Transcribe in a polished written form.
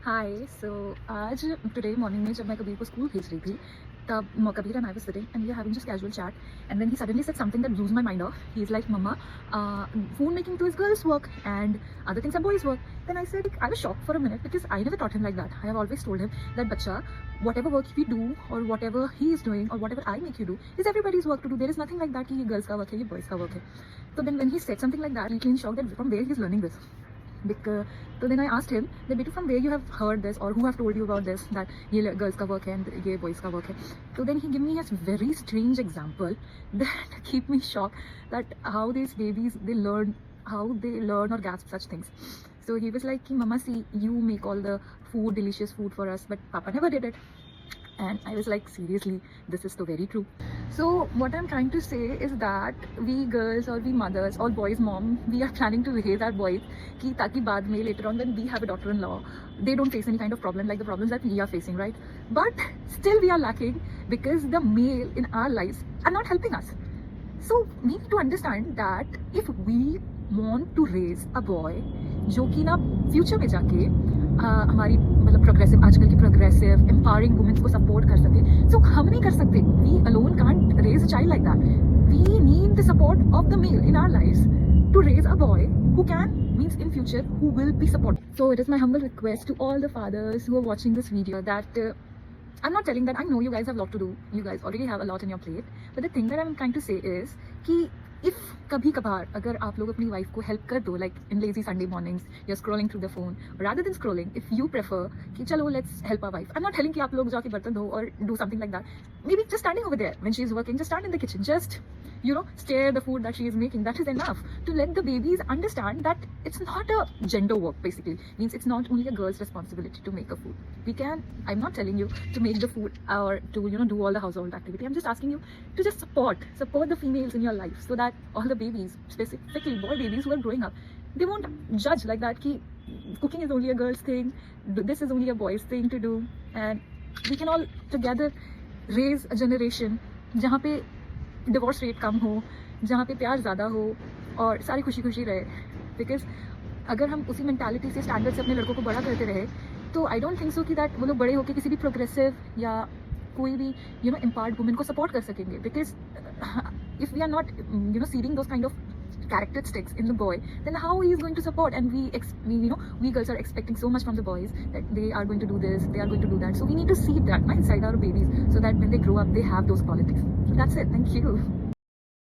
हाय सो आज today morning में जब मैं कबीर को स्कूल भेज रही थी तब Kabir and I was sitting and we are having just casual chat and then he suddenly said something that blew my mind off he is like mamma phone making to is girls work and other things are boys work. Then I said I was shocked for a minute because I never taught him like that. I have always told him that bacha, whatever work we do or whatever he is doing or whatever I make you do is everybody's work to do. There is nothing like that कि ये girls का work है, ये boys का work है. So then when he said something like that, he was shocked that from where he is learning this. So then I asked him that बेटू from where you have heard this or who have told you about this that ये girls का work है and ये boys का work है. So then he gave me a very strange example that keep me shocked that how these babies how they learn or grasp such things. So he was like mama see you make all the food, delicious food for us, but papa never did it. And I was like, seriously, this is so very true. So what I'm trying to say is that we girls or we mothers or boys mom, we are planning to raise our boys ki taki baad mein later on when we have a daughter-in-law, they don't face any kind of problem like the problems that we are facing, right? But still we are lacking because the male in our lives are not helping us. So we need to understand that if we want to raise a boy जो कि ना future में जाके हमारी मतलब progressive आजकल की progressive empowering womens को सपोर्ट कर सके, सो हम नहीं कर सकते. We alone can't raise a child like that. We need the support of the male in our lives to raise a boy who can, means in future, who will be supported. So it is my humble request to all the fathers who are watching this video that I'm not telling that I know you guys have a lot to do, you guys already have a lot in your plate, but the thing that I'm trying to say is कि if कभी कभार अगर आप लोग अपनी wife को help कर दो like in lazy Sunday mornings you're scrolling through the phone, rather than scrolling if you prefer कि चलो let's help our wife. I'm not telling कि आप लोग जाके बर्तन धो or do something like that. Maybe just standing over there when she is working, just stand in the kitchen, just stare the food that she is making. That is enough to let the babies understand that it's not a gender work. Basically means it's not only a girl's responsibility to make a food. I'm not telling you to make the food or to do all the household activity. I'm just asking you to just support the females in your life so that all the babies, specifically boy babies who are growing up, they won't judge like that ki cooking is only a girl's thing, this is only a boy's thing to do, and we can all together raise a generation जहाँ पे divorce rate कम हो, जहाँ पे प्यार ज़्यादा हो और सारी खुशी खुशी रहे. बिकॉज अगर हम उसी मेंटालिटी से स्टैंडर्ड से अपने लड़कों को बड़ा करते रहे तो आई डोंट थिंक सो कि दैट वो लोग बड़े होकर किसी भी प्रोग्रेसिव या कोई भी एम्पावर्ड वुमेन को सपोर्ट कर सकेंगे. Because if we are not seeding those kind of characteristics in the boy, then how he is going to support? And we girls are expecting so much from the boys that they are going to do this, they are going to do that. So we need to seed that inside our babies so that when they grow up they have those qualities. So that's it. Thank you.